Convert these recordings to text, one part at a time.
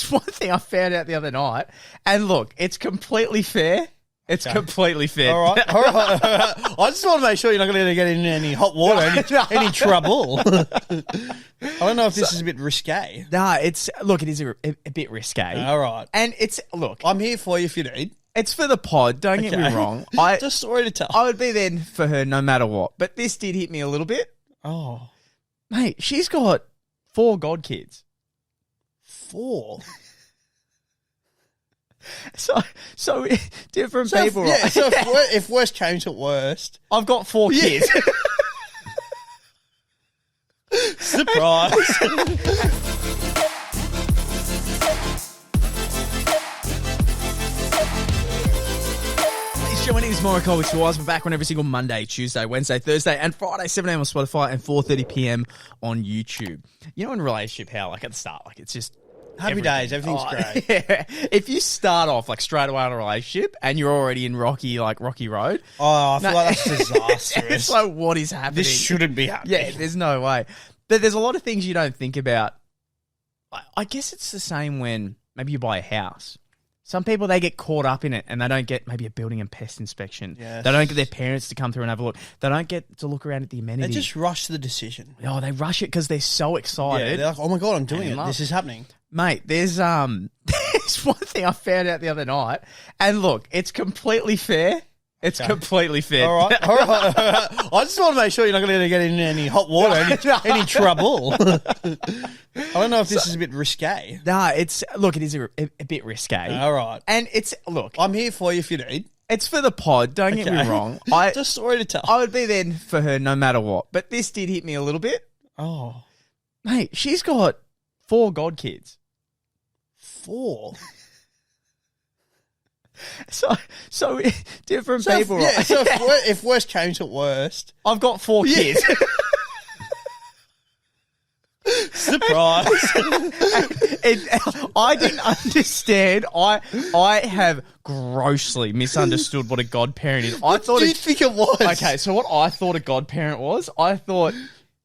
There's one thing I found out the other night, and look, it's completely fair. It's completely fair. All right. I just want to make sure you're not going to get in any hot water, any trouble. I don't know if this is a bit risque. Nah, it is a bit risque. All right. And I'm here for you if you need. It's for the pod, don't get me wrong. Just a story to tell. I would be there for her no matter what, but this did hit me a little bit. Oh. Mate, she's got 4 godkids. 4? So different people. Yeah, so if worst came to worst. I've got 4 kids. Surprise. My name is Morokai with Two Eyes. We're back on every single Monday, Tuesday, Wednesday, Thursday, and Friday, 7 a.m. on Spotify and 4:30 p.m. on YouTube. You know, in a relationship, how like at the start, like it's just happy days, everything's great. Yeah. If you start off like straight away on a relationship and you're already in rocky road, I feel like that's disastrous. It's like, what is happening? This shouldn't be happening. Yeah, there's no way. But there's a lot of things you don't think about. I guess it's the same when maybe you buy a house. Some people, they get caught up in it and they don't get maybe a building and pest inspection. Yes. They don't get their parents to come through and have a look. They don't get to look around at the amenities. They just rush the decision. Oh, they rush it because they're so excited. Yeah, they're like, oh my God, I'm doing it. This is happening. Mate, there's one thing I found out the other night, and look, it's completely fair. It's completely fair. All right. I just want to make sure you're not going to get in any hot water, any trouble. I don't know if this is a bit risque. Nah, it is a bit risque. All right. And I'm here for you if you need. It's for the pod, don't get me wrong. Just a story to tell. I would be there for her no matter what, but this did hit me a little bit. Oh. Mate, she's got 4 godkids. 4? So different people. Yeah, so if worst came to worst. I've got 4 kids. Surprise. I didn't understand. I have grossly misunderstood what a godparent is. What do you think it was? Okay, so what I thought a godparent was, I thought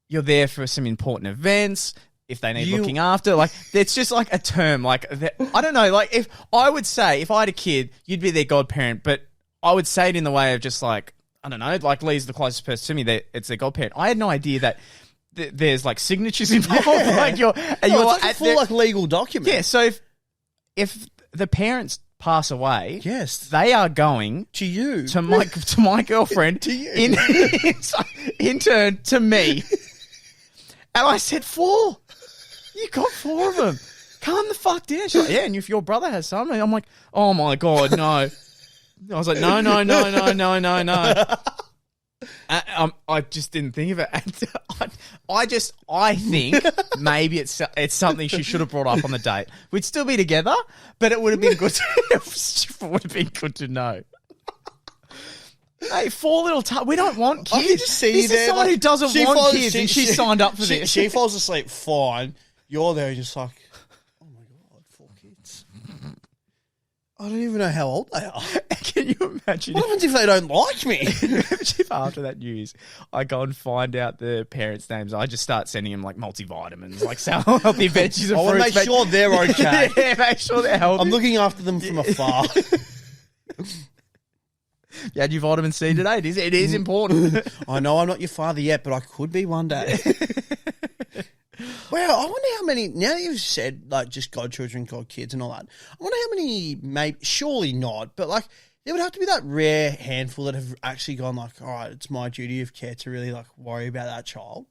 you're there for some important events, if they need looking after. Like, it's just like a term. Like, I don't know. Like, if I had a kid, you'd be their godparent, but I would say it in the way of just like, I don't know, like Lee's the closest person to me, that it's their godparent. I had no idea that there's like signatures involved. Yeah. Like it's like a full like legal document. Yeah, so if the parents pass away, yes, they are going to you, to my girlfriend, to you, in turn to me. And I said, 4. You got 4 of them. Calm the fuck down. She's like, yeah, and if your brother has some, I'm like, oh my God, no. I was like, no. I just didn't think of it. And I think maybe it's something she should have brought up on the date. We'd still be together, but it would have been good. To know. Hey, 4 little we don't want kids. I can just see this is someone who doesn't want kids, and she signed up for this. She falls asleep fine. You're there just like, oh my God, 4 kids. I don't even know how old they are. Can you imagine? What happens if they don't like me? If after that news, I go and find out the parents' names, I just start sending them like multivitamins, like healthy veggies and fruits. I want to make sure they're okay. Yeah, make sure they're healthy. I'm looking after them from afar. You had your vitamin C today. It is important. I know I'm not your father yet, but I could be one day. Wow, I wonder how many, now that you've said, like, just godchildren, godkids and all that, I wonder how many, maybe, surely not, but, like, there would have to be that rare handful that have actually gone, like, all right, it's my duty of care to really, like, worry about that child.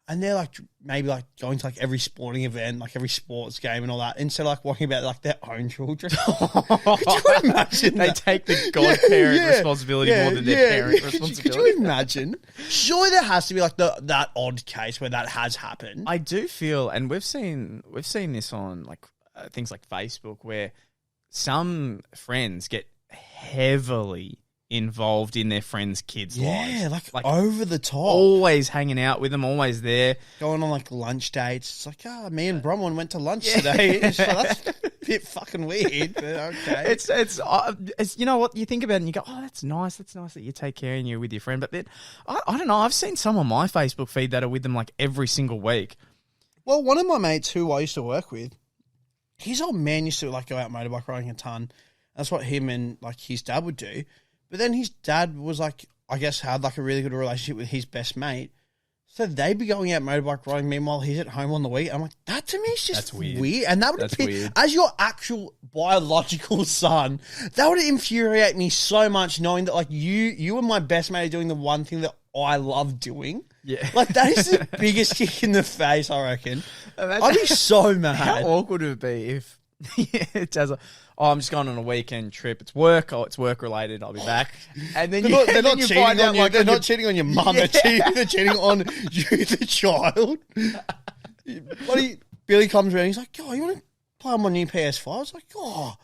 And they're, like, maybe, like, going to, like, every sporting event, like, every sports game and all that, instead of, like, worrying about, like, their own children. Could you imagine They take the godparent responsibility more than their parent responsibility. Could you imagine? Surely there has to be, like, that odd case where that has happened. I do feel, and we've seen this on, like, things like Facebook, where some friends get heavily involved in their friends' kids' lives. Yeah, like over the top. Always hanging out with them, always there. Going on like lunch dates. It's like, me and Bronwyn went to lunch today. It's like, that's a bit fucking weird, but okay. It's you know what, you think about it and you go, oh, that's nice that you take care and you're with your friend. But then, I don't know, I've seen some on my Facebook feed that are with them like every single week. Well, one of my mates who I used to work with, his old man used to like go out motorbike riding a ton. That's what him and like his dad would do. But then his dad was like, I guess, had like a really good relationship with his best mate. So they'd be going out motorbike riding. Meanwhile, he's at home on the week. I'm like, that to me is just weird. And that would be, as your actual biological son, that would infuriate me so much knowing that like you and my best mate are doing the one thing that I love doing. Yeah. Like that is the biggest kick in the face, I reckon. I'd be so mad. How awkward would it be if it does I'm just going on a weekend trip. It's work. Oh, it's work related. I'll be back. And then they're not cheating on you. They're not cheating on your mum. They're cheating on you, the child. Billy comes around. He's like, "Oh, you want to play on my new PS5?" I was like, "Oh,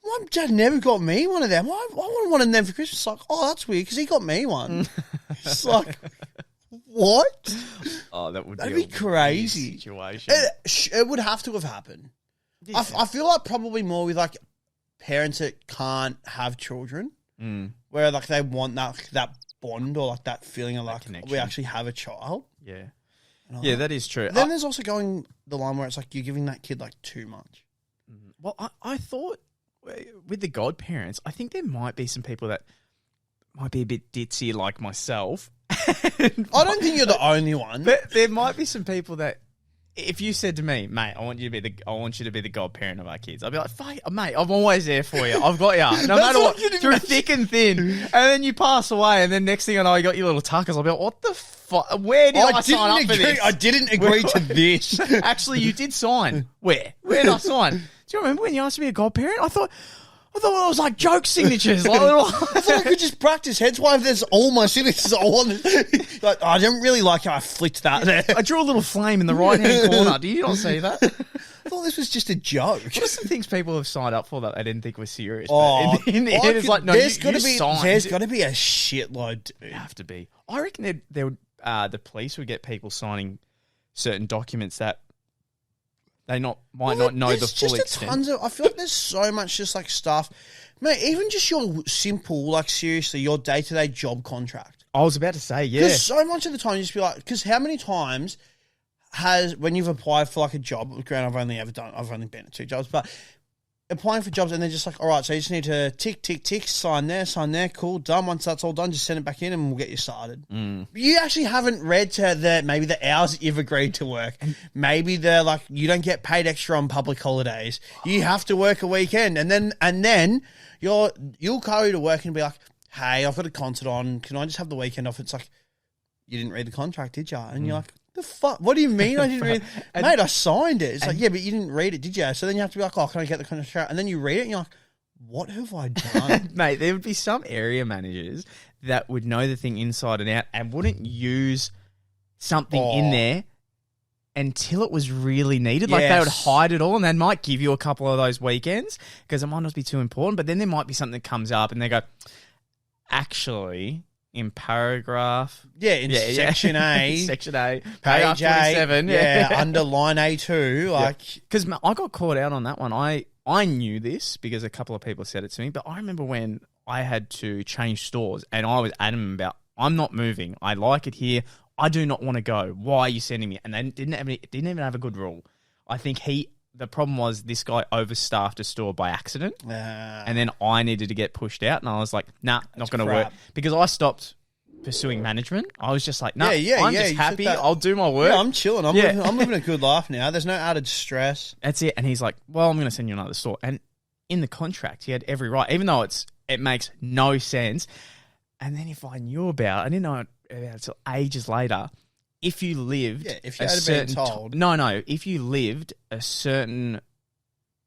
my dad never got me one of them. I wanted one of them for Christmas." It's like, "Oh, that's weird because he got me one." It's like, what? Oh, that'd be crazy situation. It would have to have happened. Yeah. I feel like probably more with like parents that can't have children, where like they want that bond or like that feeling of like we actually have a child. Yeah, yeah, that is true. Then there's also going the line where it's like you're giving that kid like too much. Well, I thought with the godparents, I think there might be some people that might be a bit ditzy like myself. I don't think you're the only one. But there might be some people that, if you said to me, mate, I want you to be the godparent of our kids, I'd be like, fuck, mate, I'm always there for you. I've got you. No matter what, through thick and thin. And then you pass away, and then next thing I know, you got your little tuckers. I'll be like, what the fuck? Where did I sign up for this? I didn't agree to this. Actually, you did sign. Where? Where did I sign? Do you remember when you asked to be a godparent? I thought it was like joke signatures. Like I thought I could just practice. Hence why there's all my signatures. Like, I didn't really like how I flicked that there. I drew a little flame in the right-hand corner. Do you not see that? I thought this was just a joke. What are some things people have signed up for that they didn't think were serious? Oh, in the end, it's like, no, there's got to be a shitload, dude. It'd have to be. I reckon there would, the police would get people signing certain documents that they might not know the full extent. I feel like there's so much just like stuff. Mate, even just your simple, like seriously, your day-to-day job contract. I was about to say, yeah. Because so much of the time you just be like, because how many times when you've applied for like a job, granted I've only been at 2 jobs, but applying for jobs and they're just like, all right, so you just need to tick, tick, tick, sign there, cool, done. Once that's all done, just send it back in and we'll get you started. You actually haven't read to maybe the hours that you've agreed to work. Maybe they're like, you don't get paid extra on public holidays. You have to work a weekend. And then you'll go to work and be like, hey, I've got a concert on. Can I just have the weekend off? It's like, you didn't read the contract, did you? And you're like, the fuck? What do you mean I didn't read it? Mate, I signed it. It's like, yeah, but you didn't read it, did you? So then you have to be like, oh, can I get the contract? And then you read it and you're like, what have I done? Mate, there would be some area managers that would know the thing inside and out and wouldn't use something in there until it was really needed. Like they would hide it all and they might give you a couple of those weekends because it might not be too important, but then there might be something that comes up and they go, actually, in paragraph... Section A. Section A. Paragraph 27. Under line A2. Because I got caught out on that one. I knew this because a couple of people said it to me, but I remember when I had to change stores and I was adamant about, I'm not moving. I like it here. I do not want to go. Why are you sending me? And they didn't even have a good rule. I think the problem was this guy overstaffed a store by accident. And then I needed to get pushed out. And I was like, nah, not going to work. Because I stopped pursuing management. I was just like, nah, I'm just happy. I'll do my work. Yeah, I'm chilling. I'm living a good life now. There's no added stress. That's it. And he's like, well, I'm going to send you another store. And in the contract, he had every right, even though it makes no sense. And then if I knew about it, I didn't know about it until ages later. If you lived, if you had been told, if you lived a certain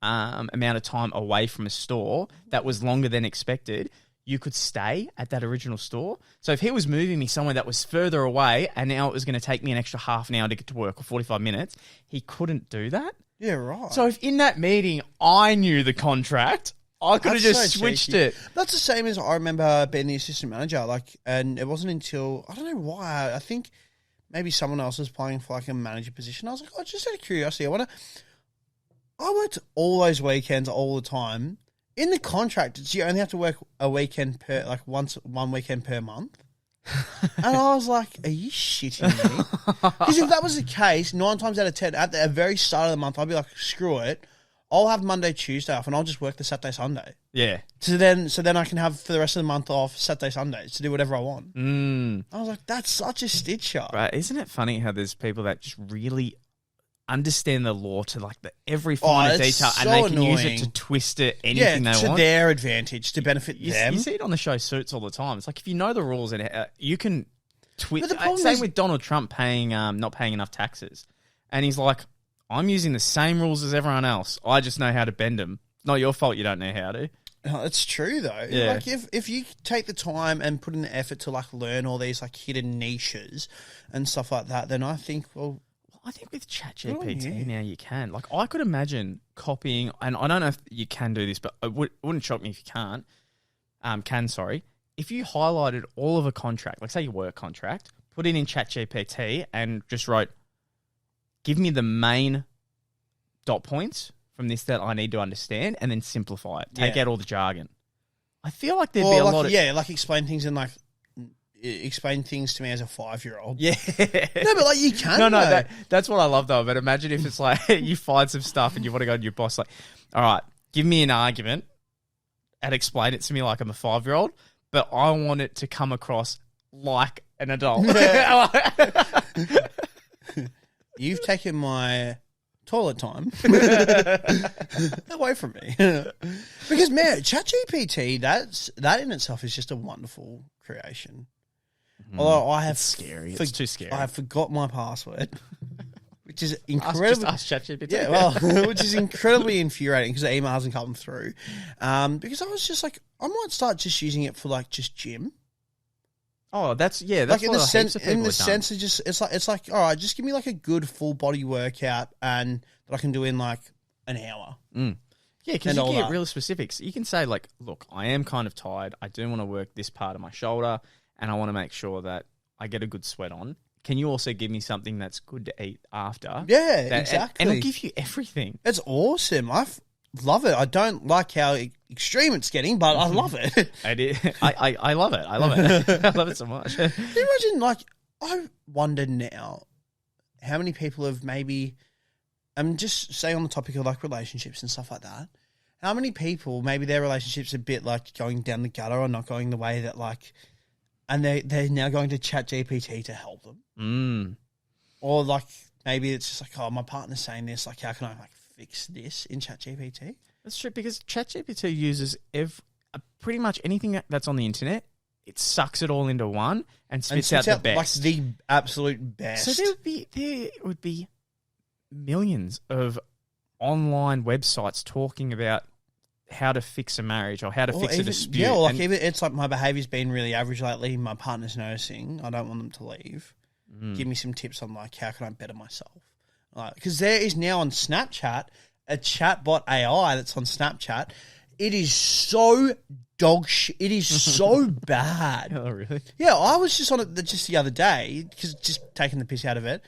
amount of time away from a store that was longer than expected, you could stay at that original store. So if he was moving me somewhere that was further away, and now it was going to take me an extra half an hour to get to work or 45 minutes, he couldn't do that. Yeah, right. So if in that meeting I knew the contract, I could have just switched it. That's the same as I remember being the assistant manager. And it wasn't until, I don't know why, I think maybe someone else was applying for a manager position. I was like, just out of curiosity, I worked all those weekends all the time. In the contract, you only have to work a weekend per, one weekend per month. And I was like, are you shitting me? Because if that was the case, 9 times out of 10, at the very start of the month, I'd be like, screw it. I'll have Monday, Tuesday off, and I'll just work the Saturday, Sunday. Yeah. So then I can have for the rest of the month off Saturday, Sundays to do whatever I want. I was like, that's such a stitcher. Right. Isn't it funny how there's people that just really understand the law to like every fine detail, so and they can use annoying. it to twist it anything they want to their advantage, to benefit them. You see it on the show Suits all the time. It's like if you know the rules, and you can twist. But Same with Donald Trump not paying enough taxes, and he's like, I'm using the same rules as everyone else. I just know how to bend them. It's not your fault you don't know how to. No, it's true though. Yeah. Like if you take the time and put in the effort to like learn all these like hidden niches and stuff like that, then I think I think with ChatGPT now you can. Like I could imagine copying, and I don't know if you can do this, but it wouldn't shock me if you can't. If you highlighted all of a contract, like say your work contract, put it in ChatGPT and just wrote, give me the main dot points from this that I need to understand, and then simplify it. Take out all the jargon. I feel like there'd be a lot of... Yeah, like explain things in like... Explain things to me as a 5-year-old. Yeah. No, but like you can. No, that's what I love though. But imagine if it's like you find some stuff and you want to go to your boss like, all right, give me an argument and explain it to me like I'm a 5-year-old, but I want it to come across like an adult. You've taken my toilet time away from me. Because man, ChatGPT, that in itself is just a wonderful creation. Although It's scary. It's too scary. I have forgot my password, which is incredible. Ask ChatGPT. Yeah, well, which is incredibly infuriating because the email hasn't come through. Because I was just like, I might start just using it for like just gym. Oh, that's like what in the sense, of of just it's like all right, just give me like a good full body workout and that I can do in like an hour. Yeah, because you all can get that. real specifics. You can say like, look, I am kind of tired. I do want to work this part of my shoulder, and I want to make sure that I get a good sweat on. Can you also give me something that's good to eat after? Yeah, exactly. And it'll give you everything. It's awesome. I love it. I don't like how extreme it's getting, but I love it. I love it. I love it. I love it so much. Can you imagine, like, I wonder now how many people have maybe, I'm just saying on the topic of, like, relationships and stuff like that, how many people, maybe their relationship's a bit, like, going down the gutter or not going the way that, like, and they're now going to ChatGPT to help them. Or, like, maybe it's just like, oh, my partner's saying this, like, how can I, like, fix this in ChatGPT? That's true, because ChatGPT uses pretty much anything that's on the internet. It sucks it all into one and spits out the best. Like the absolute best. So there would be millions of online websites talking about how to fix a marriage or how to fix a dispute. Yeah, or like even it's like my behaviour's been really average lately. My partner's noticing. I don't want them to leave. Give me some tips on like how can I better myself. Because there is now on Snapchat a chatbot AI that's on Snapchat. It is so dog shit. It is so bad. Oh, really? Yeah, I was just on it just the other day, because just taking the piss out of it.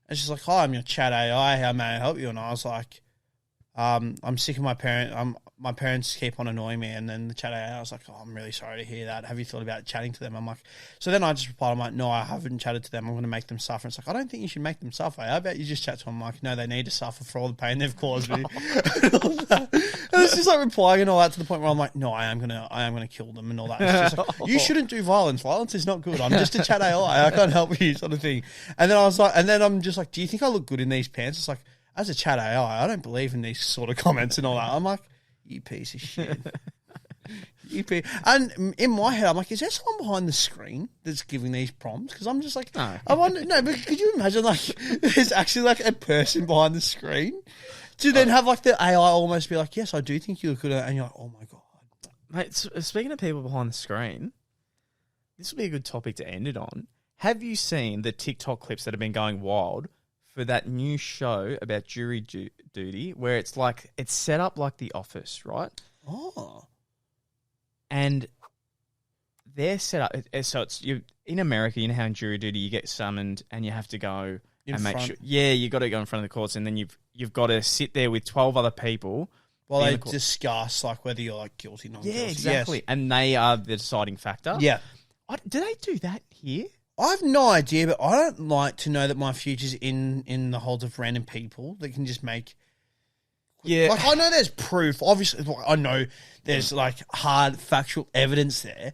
It's just like, hi, I'm your chat AI. How may I help you? And I was like, I'm sick of my parents keep on annoying me. And then the chat AI, I was like, oh, I'm really sorry to hear that. Have you thought about chatting to them? I'm like, so then I just replied, I'm like, no, I haven't chatted to them. I'm going to make them suffer. And it's like, I don't think you should make them suffer. How about you just chat to them? I'm like, no, they need to suffer for all the pain they've caused me. And it's just like replying and all that to the point where I'm like, no, I am gonna kill them and all that. It's just like, you shouldn't do violence. Violence is not good. I'm just a chat AI. I can't help you, sort of thing. And then I was like, and then I'm just like, do you think I look good in these pants? It's like, as a chat AI, I don't believe in these sort of comments and all that. I'm like, you piece of shit. And in my head, I'm like, is there someone behind the screen that's giving these prompts? Because I'm just like, no. I wonder, no, but could you imagine like there's actually like a person behind the screen to then have like the AI almost be like, yes, I do think you look good, and you're like, oh my God. Mate, speaking of people behind the screen, this would be a good topic to end it on. Have you seen the TikTok clips that have been going wild for that new show about jury duty, where it's like it's set up like The Office, right? Oh. And they're set up so it's you in America. You know how in jury duty you get summoned and you have to go and make sure. Yeah, you got to go in front of the courts, and then you've got to sit there with 12 other people while they discuss like whether you're like guilty, not guilty. Yeah, exactly. Yes. And they are the deciding factor. Yeah. Do they do that here? I have no idea, but I don't like to know that my future's in the holds of random people that can just make Yeah. Like, I know there's proof. Obviously, like, I know there's, like, hard factual evidence there.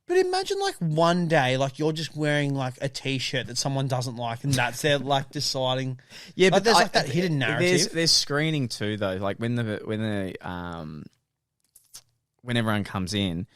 But imagine, like, one day, like, you're just wearing, like, a T-shirt that someone doesn't like, and that's their, like, deciding. Yeah, like, but there's, like, that hidden narrative. There's screening too, though. Like, when everyone comes in,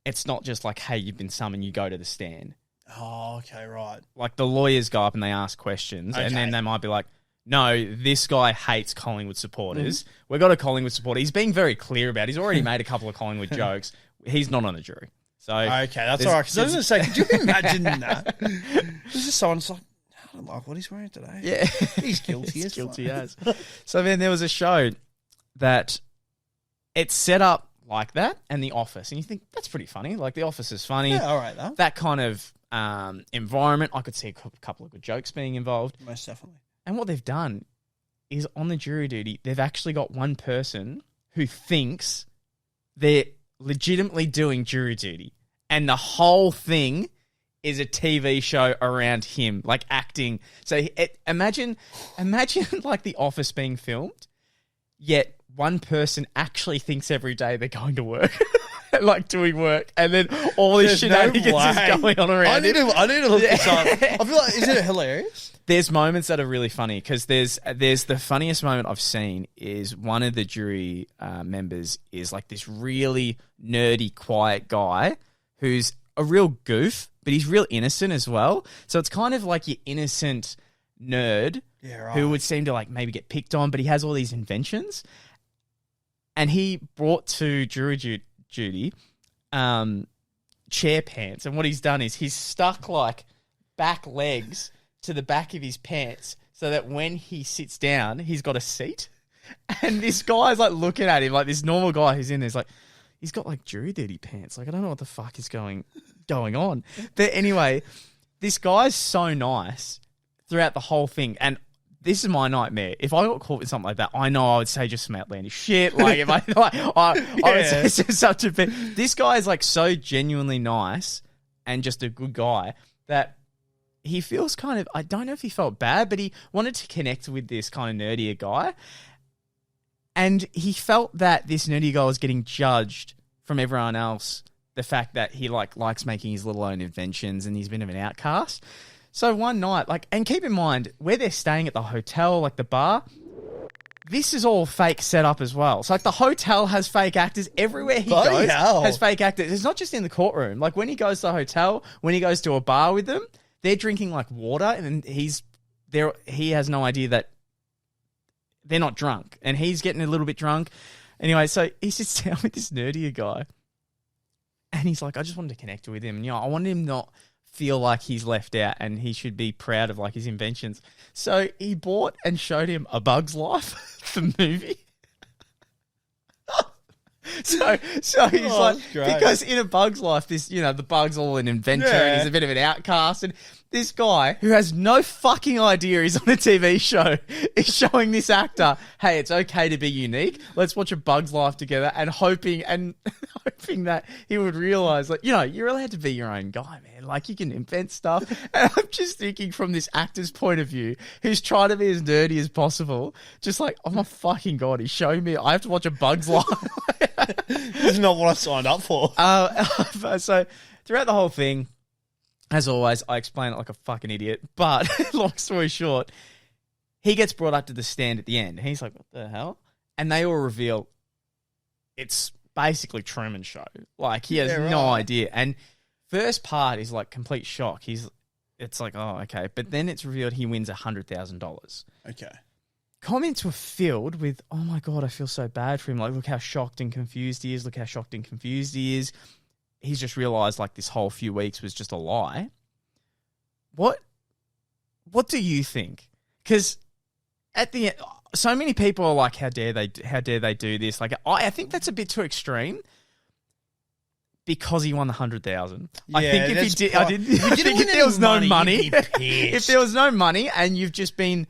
it's not just like, hey, you've been summoned, you go to the stand. Oh, okay, right. Like, the lawyers go up and they ask questions, and then they might be like, no, this guy hates Collingwood supporters. We've got a Collingwood supporter. He's being very clear about it. He's already made a couple of Collingwood jokes. He's not on the jury. So okay, that's all right. Because I was going to say, could you imagine that? This is someone's like, I don't like what he's wearing today. Yeah. He's guilty. He's guilty as. So then there was a show that it's set up like that and The Office. And you think, that's pretty funny. Like, The Office is funny. Yeah, all right, though. That kind of environment, I could see a couple of good jokes being involved. Most definitely. And what they've done is on the jury duty, they've actually got one person who thinks they're legitimately doing jury duty. And the whole thing is a TV show around him, like acting. So imagine like The Office being filmed, yet one person actually thinks every day they're going to work, like doing work, and then all this shenanigans is going on around it. I need to look this up. I feel like, isn't it hilarious? There's moments that are really funny because there's the funniest moment I've seen is one of the jury members is like this really nerdy, quiet guy who's a real goof, but he's real innocent as well. So it's kind of like your innocent nerd who would seem to like maybe get picked on, but he has all these inventions. And he brought to jury duty chair pants. And what he's done is he's stuck like back legs to the back of his pants so that when he sits down, he's got a seat. And this guy's like looking at him like this normal guy who's in there's like, he's got like jury duty pants. Like, I don't know what the fuck is going on. But anyway, this guy's so nice throughout the whole thing. And this is my nightmare. If I got caught with something like that, I know I would say just some outlandish shit. Like, if I would say such a thing. This guy is like so genuinely nice and just a good guy that he feels kind of, I don't know if he felt bad, but he wanted to connect with this kind of nerdier guy. And he felt that this nerdy guy was getting judged from everyone else. The fact that he likes making his little own inventions and he's a bit of an outcast. So one night, and keep in mind, where they're staying at the hotel, like the bar, this is all fake set up as well. So, like, the hotel has fake actors. Everywhere he goes has fake actors. It's not just in the courtroom. Like, when he goes to the hotel, when he goes to a bar with them, they're drinking, like, water, and he has no idea that they're not drunk. And he's getting a little bit drunk. Anyway, so he sits down with this nerdier guy, and he's like, I just wanted to connect with him. And, I wanted him not feel like he's left out and he should be proud of like his inventions. So he bought and showed him A Bug's Life, the movie. so he's like, because in A Bug's Life, this, the bug's all an inventor and he's a bit of an outcast. And this guy who has no fucking idea he's on a TV show is showing this actor, hey, it's okay to be unique. Let's watch A Bug's Life together, and hoping that he would realize, like, you're allowed to be your own guy, man. Like, you can invent stuff. And I'm just thinking from this actor's point of view, who's trying to be as nerdy as possible, just like, oh my fucking God, he's showing me I have to watch A Bug's Life. This is not what I signed up for. So throughout the whole thing, as always, I explain it like a fucking idiot. But long story short, he gets brought up to the stand at the end. And he's like, what the hell? And they all reveal it's basically Truman Show. Like, he has no idea. And first part is like complete shock. It's like, oh, okay. But then it's revealed he wins $100,000. Okay. Comments were filled with, oh my God, I feel so bad for him. Like, look how shocked and confused he is. Look how shocked and confused he is. He's just realised like this whole few weeks was just a lie. What do you think? Because at the end, so many people are like, how dare they do this? Like, I think that's a bit too extreme. Because he won the 100,000. I think if he did, if there was no money, if there was no money, and you've just been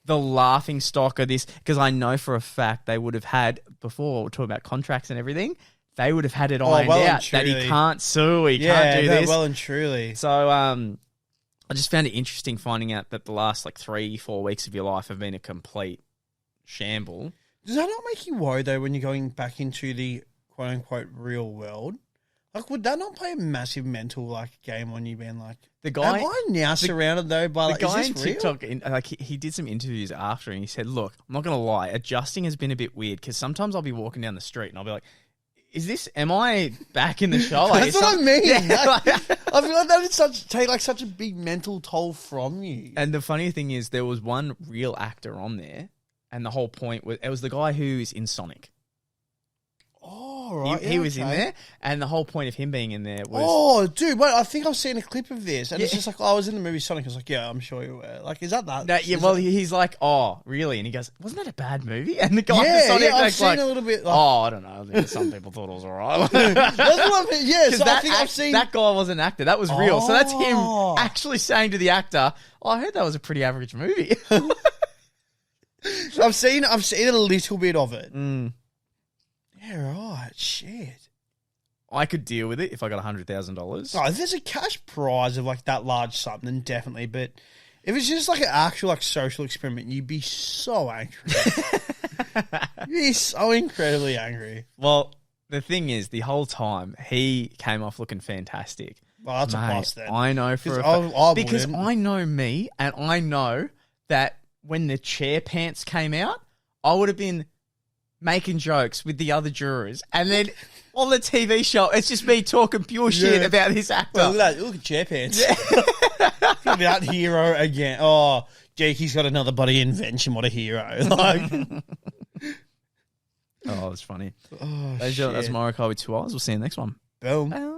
the laughing stock of this, because I know for a fact they would have had, before we're talking about contracts and everything, they would have had it ironed out that he can't sue, he can't do this. Well and truly. So I just found it interesting finding out that the last like 3-4 weeks of your life have been a complete shamble. Does that not make you worry though when you're going back into the quote unquote real world? Like, would that not play a massive mental like game on you being like, The guy, am I now surrounded though by like, the guy is in this real? TikTok, like he did some interviews after, and he said, "Look, I'm not gonna lie, adjusting has been a bit weird because sometimes I'll be walking down the street and I'll be like, is this? Am I back in the show? Like, That's what I mean. Yeah, Like, I feel like that would take such a big mental toll from you. And the funny thing is, there was one real actor on there, and the whole point was it was the guy who is in Sonic. Oh, right. He was in there, and the whole point of him being in there was... Oh, dude, wait, I think I've seen a clip of this, and it's just like, oh, I was in the movie Sonic. I was like, yeah, I'm sure you were. Like, is that? Yeah, well, he's like, oh, really? And he goes, wasn't that a bad movie? And the guy yeah, in Sonic, I've seen like, a little bit. Like, oh, I don't know. I think some people thought it was all right. that's what I mean. Yeah, so I think I've seen... That guy was an actor. That was real. So that's him Oh. actually saying to the actor, oh, I heard that was a pretty average movie. I've seen a little bit of it. Mm. Yeah, right. Shit. I could deal with it if I got $100,000. Oh, if there's a cash prize of like that large sum, then definitely. But if it's just like an actual like social experiment, you'd be so angry. You'd be so incredibly angry. Well, the thing is, the whole time, he came off looking fantastic. Well, that's Mate, a plus then. I know for a I because wouldn't. I know me, and I know that when the chair pants came out, I would have been making jokes with the other jurors, and then on the TV show, it's just me talking pure shit about this actor. Well, look at that. Look at chair pants. That hero again. Oh, Jakey's got another bloody invention. What a hero. Like, Oh, that's funny. oh, That's shit. Morokai with 2 eyes. We'll see you next one. Boom. Bye.